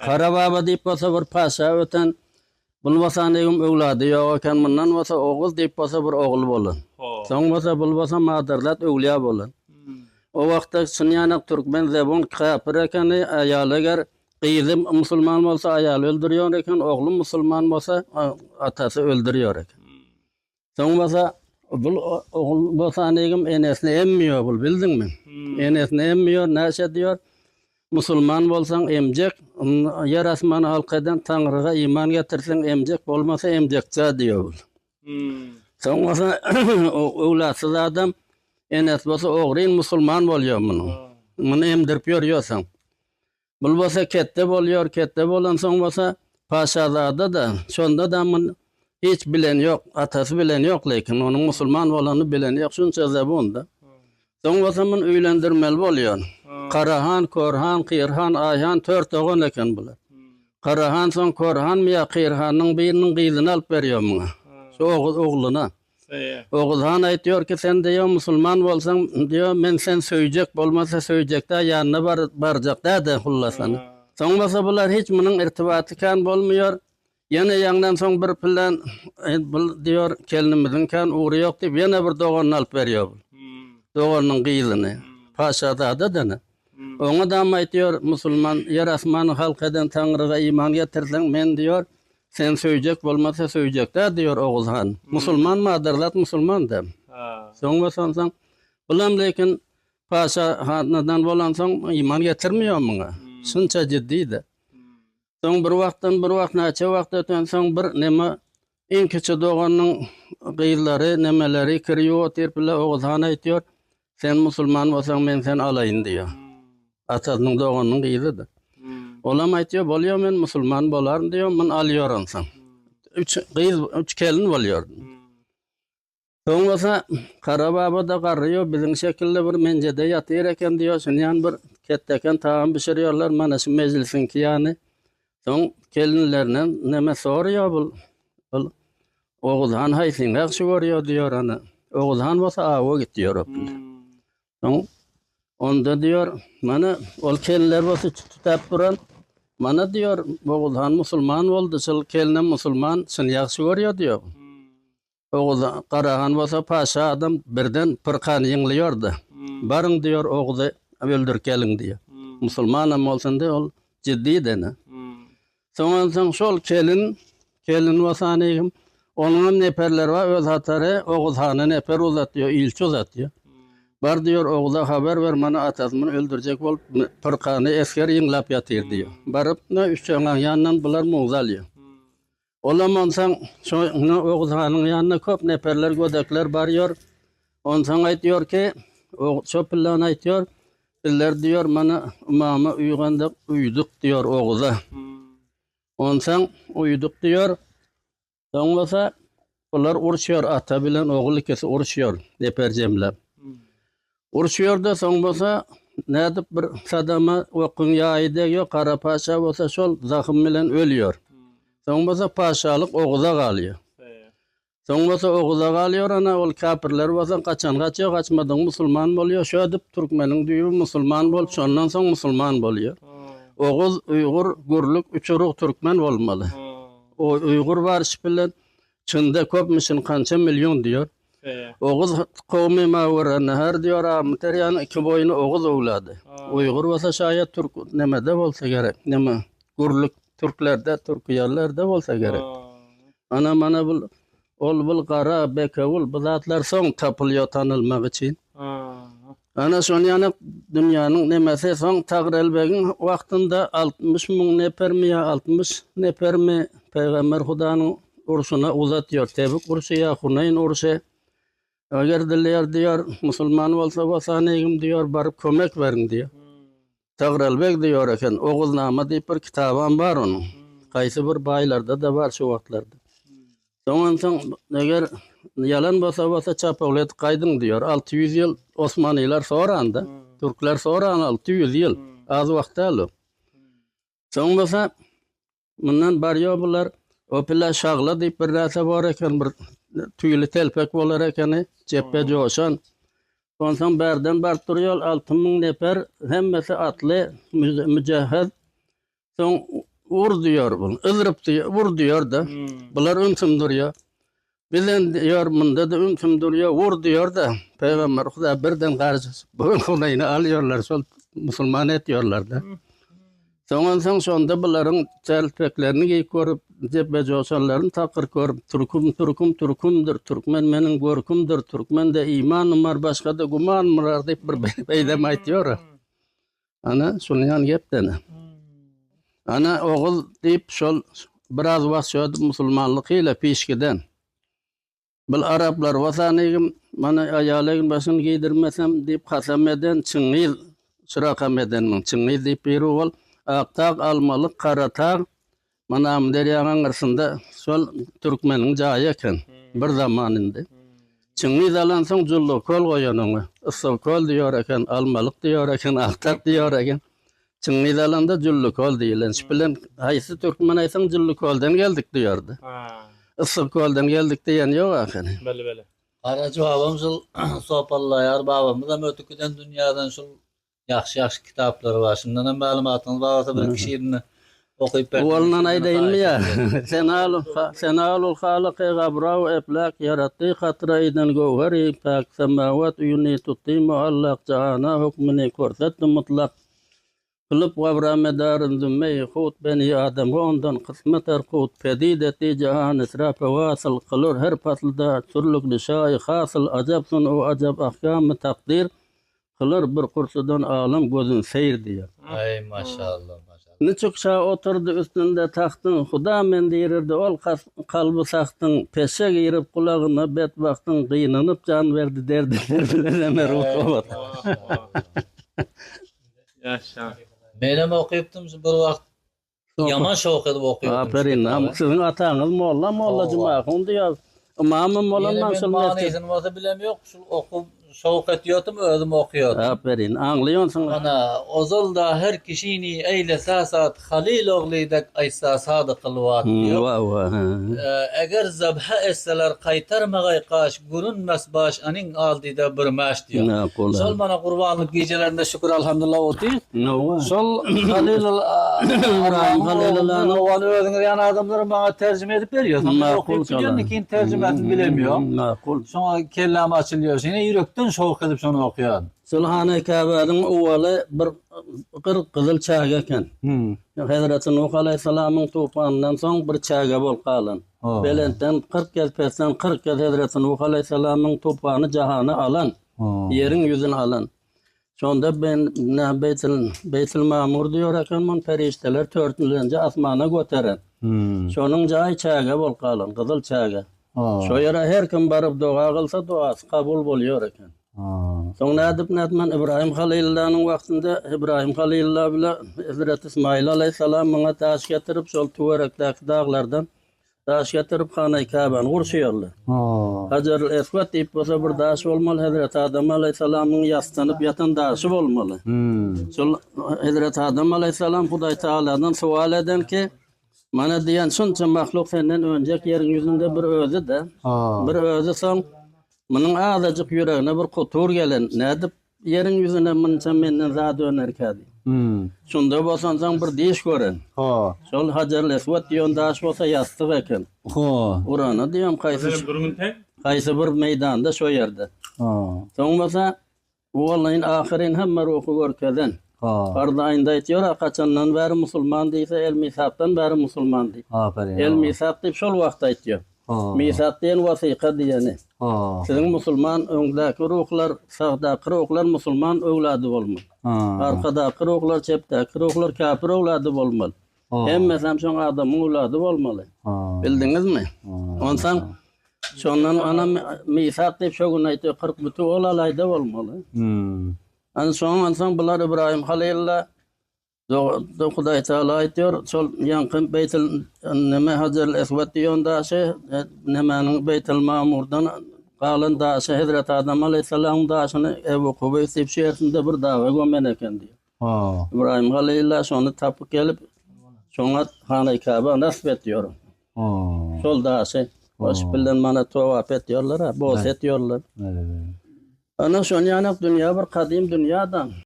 Karababa deyip basa bir paşa öten bulbasanegim öwlady ýok eken mundan basa oğul deyip basa bir oğul bolan. Soň basa bulbasa madarlat öwliýa bolan. O wagtda Sünýanak Türkmen zebun kafir eken aýaly eger gyzy musulman bolsa aýaly öldürýär eken, oğlu musulman bolsa atasy öldürýär eken. Soň basa bul oğul bosanegim enesini emmiýär bul bildiňmi? Enesini emmiýär, näçe diýär? Musulman bolsaň emjek, yer asman halkydan Taňryga iman getirseň emjek, bolmasa emjekçä diýär. Soň basa öwlatsyz adam enes bolsa ogry musulman bolýar muny. Muny emdirip ýörýärsäň. Bul bolsa ketde bolýar, ketde bolan soň bolsa paşazada da, şonda da muny hiç bilen ýok, atasy bilen ýok, lekin onuň musulman bolany bilen ýok, şunça zabunda. Soň bolsa muny öýlendirmeli bolýar. Karahan, Korhan, Qirhan, Ayhan 4 oğlan eken bular. Karahan soň Korhan ýa Qirhanyň biriniň gyzyny alyp berýär muňa. Şu oğluna. Oğulhan aýtýar ki sen diýär musulman bolsaň diýär men sen söýjek bolmasa söýjekde ýanyna barjakda da hullasany. Soň bolsa bular hiç munyň irtibaty kan bolmaýar. Ýene ýaňdan soň bir plan bul diýär kelinimiziň kan uğry ýok diýip ýene bir doganyny alyp berýär. Doganyň gyzyny. Paşada da. Oňa da aýtýar musulman yer asmany halkydan Taňryga iman getirseň men diýär sen söýjek bolmasa söýjekde diýär Oğuzhan. Musulman madarlat musulman da. Soň bolsaň bulan lekin paşa hanadan bolan soň iman getirmiýär muňa. Şunça jiddi-de. Soň bir wagtdan bir wagt näçe wagt öten soň bir neme iň kiçi doganyň gyzlary nemeleri kirýär terpile Oğuzhan aýtýar sen musulman bolsaň men sen alaýyn diýär. Atasynyň doganyň gyzydy. Olam aýtýar bolýar men musulman bolarym diýär, men alýaram sen. 3 kelin bolýar. Soň bolsa Karababa da garrýar biziň şekilde bir menjede ýatyr eken diýär, şonýan bir ketdeken taam bişirýärler mana şu mejlisinki ýany. Soň kelinlerden neme sorýar bul Oğuzhan haýsyn ýaxşy görýär diýär ana. Oğuzhan bolsa awa gitýär. Soň onda diýär mana ol kelinler bolsa tutap duran mana diýär Oğuzhan musulman boldy, şol kelinem musulman şunu ýaxşy görýär diýär. Oğuzhan Karahan bolsa paşa adam birden pyrkany ýyňlýardy. Barıň diýär oğuzy öldürip geliň diýär. Musulmanam bolsanda ol jiddi dene. Soňdan şol kelin wasanygym onuň neperler we öz hatary Oğuzhany neper uzatýar, ilçi uzatýar. Bar diýär oğuza haber ver mana atasymyny öldürjek bolup pyrkany esker ýyňlap ýatyr diýär. Baryp üç ýaňan ýanyndan bular muğzalýar. Olaman saň şo Oğuzhanyň ýanyna köp neperler gödekler barýar. Onsaň aýtýar ki şo plan aýtýar bizler diýär mana umama uýganda uýduk diýär oğuza. Onsaň uýduk diýär. Soň bolsa bular urşýar ata bilen oğul ikisi urşýar neper jemlep. Urşýar da soň bolsa nädip bir sadama okun ýaýdy ýok Kara paşa bolsa şol zahym bilen ölýär. Soň bolsa paşalyk oğuza galýar. Soň bolsa oğuza galýar ana ol kafirler bolsa kaçan gaçýar gaçmadyň musulman bolýar. Şo dip türkmeniň düýbi musulman bolup şondan soň musulman bolýar. Oğuz, Uýgur, Gürlük, üçürük türkmen bolmaly. O Uýgur barış bilen çynda köpmişin kança milyon diýär. Oğuz kowmy mawrana her diýär amterýan iki boýuny Oğuz owlady. Uýgur bolsa şaýat türk nemede bolsa gerek. Neme Gürlük türklerde, türkýärlerde bolsa gerek. Ana mana bul Kara, Bekewul bu zatlar soň tapylýar tanylmak üçin. Ana şonýany dünýäniň nemesi soň Tagrelbegiň wagtynda 60 000 neper mi 60 neper mi Peýgamber Hudanyň urşuna uzatýar. Tebük urşy ýa Hunayn urşy. Eger diýär musulman bolsa wasanygym diýär baryp kömek beriň diýär. Tagrelbeg diýär eken Oğuznama diýip bir kitabam bar onuň. Gaýsy bir baýlarda da bar şu wagtlarda. Soňdan eger yalan bolsa çapawlet gaýdyň diýär. 600 ýyl Osmanylar soranda, türkler soran 600 ýyl az wagtda ol. Soň bolsa mundan barýar bular opila şagla diýip bir näse bar eken bir tüýli telpek bolar ekeni jeppe joşan. Ondan berden bar durýar 6000 nefer hemmesi atly müjehhez Son vur diyor bunu. Izırıp diyor, vur diyor da. Bunlar ümsüm duruyor. Bilen diyor bunda da ümsüm duruyor. Vur diyor da. Peygamber Huda birden karşısı. Bugün Hudaynı alıyorlar. Sol Müslüman ediyorlar da. Soňan şonda buların çelpeklerini giyip görüp jebe joşanlaryny takır görüp turkumdur Türkmen meniň görkümdir Türkmen de iman var başga da guman var diýip bir beýlem aýtýar. Ana şolyan gepden. Ana oğul diýip şol biraz wagt musulmanlyk ile peşgiden. Bil Araplar wasanygym mana aýalygym başyny giydirmesem diýip kasam eden çyňyl şırakam edenmiň çyňyl diýip biri ol. Aqtaq, almalık, qarataq, manam deryaňyň gyrşynda şol türkmeniň jaýy eken bir zamanynda. Çyňy alan soň jullu kol goýanyň, ıssal kol diýer eken, almalyk diýer eken, aqtaq diýer eken. Çyňy alanda jullu kol diýilen. Şipilen haýsy türkmen aýsaň jullu koldan geldik diýerdi. Issal koldan geldik diýen ýok eken. Bele. Ara jogabym şol sopallaýar babamyz hem ötükden dünýäden şol yaxşı kitaplar var. Şundan hem malumatınız varsa bir kişirini okuyup Walnan aýdaýynmy ýa? Senalul halyky gabraw eplak yaratdy hatraýdan gowhary pak semawat uyuny tutdy muallaq jahana hukmyny korsatdy mutlak. Kılıp gabra medaryn dümmey hut beni adam ondan kısmet erkut pedideti jahan israfa wasıl kılır her paslda türlükli şay hasıl ajabsun o ajab ahkam takdir kılır bir kursudan alam gözün seyir diýer. Ay maşallah. Niçuk şa oturdu üstünde tahtın Huda men diýirdi ol kalby sahtın peşe girip kulagyna bedbahtın gynanyp can berdi derdiler bilen emer obat. Yaşa. Menem okuyupdum bir wagt yaman şowk edip okuyupdum. Aferin, siziň ataňyz molla jumaýy diýär. Imamym bolan mansur mesele. Masa bilem yok. Şu okup şowk etiyordum özüm okuyordum. Aferin, anlaýonsyň. Ana ozalda her kişini eyle sasat Halil oğluydak aysa sadı kılvat diyor. Eğer zabha etseler kaytarmagay kaş görünmez baş anin aldıda bir maş diyor. Sol bana kurbanlık gecelerinde şükür elhamdülillah otuyor. Sol Halil Halil'ın oğlanı ödünür yani adamları bana tercüme edip veriyor. Ama okuyup biliyorsun ki tercüme edip bilemiyor. Sonra kellam açılıyor. Yine yürekten şovk edip sonra okuyor. Sulhane Kabe'nin oğlu bir kızıl çağa eken. Hazreti Nuh Aleyhisselam'ın tufanından son bir çağa bol kalan. Belenten 40 kez persen 40 kez Hazreti Nuh Aleyhisselam'ın tufanı cahanı alan. Yerin yüzünü alan. Sonda ben Beytül Mamur diyor eken mon perişteler törtülünce asmana göteren. Şonun cahy çağa bol kalan, kızıl çağa. Şo yere her kim barıp dua kılsa duası kabul bolýar eken. Soňra edip nädmen İbrahim Halilillah'yň wagtynda İbrahim Halilillah bilen Hazrat İsmail aleyhissalam maňa taş getirip şol tuwarakdaky daglardan taş getirip Hany Kabany gurşýarlar. Hajarul Eswad diýip bolsa bir daş bolmaly, Hazrat Adam aleyhissalamyň ýastanyp ýatan daşy bolmaly. Şol Hazrat Adam aleyhissalam Hudaý Taala'dan sual edenki mana diýen şunça mahluk senden önjek ýerin ýüzünde bir özü de bir özü soň Manyň azajyk ýüregine bir kutur gelen, nädip ýeriň ýüzüne munça menden zat dönerkädi. Şunda bolsan saň bir diş gören. Şol Hajarul Eswad diýen daş bolsa ýastyk eken. Urana diýem kaýsy bir meýdanda şo ýerde. Soň bolsa wallahi ahirin hemme ruhu görkeden. Farz aýynda aýtýar, kaçandan bäri musulman diýse el misapdan bäri musulman diýip. El misap diýip şol wagt aýtýar. Misap diýen wasyka diýeni. Siziň musulman öňdäki ruhlar, sagdaky ruhlar musulman öwlady bolmaly. Arkadaky ruhlar, çepdäki ruhlar kafir öwlady bolmaly. Hemmesem şoň adamyň öwlady bolmaly. Bildiňizmi? Onsan şondan ana misap diýip şo gün aýtýar 40 buty olalayda bolmaly. Ana şoň bular İbrahim Halilillah Hudaý Taala aýtýar, şol ýanky Beytül neme Hajarul Eswad diýen daşy nemäniň Beytül Mamurdan galan daşy Hazrat Adam aleyhissalam daşyny Ebu Kubays diýip şeýersinde bir daga gömen eken diýär. İbrahim Halilillah şonu tapyp gelip şoňa Hany Kaba nasip etýär. Şol daşy baş bilen mana towap etýärler, boz etýärler. Ana şoň ýanyk dünýä bir kadim dünýädan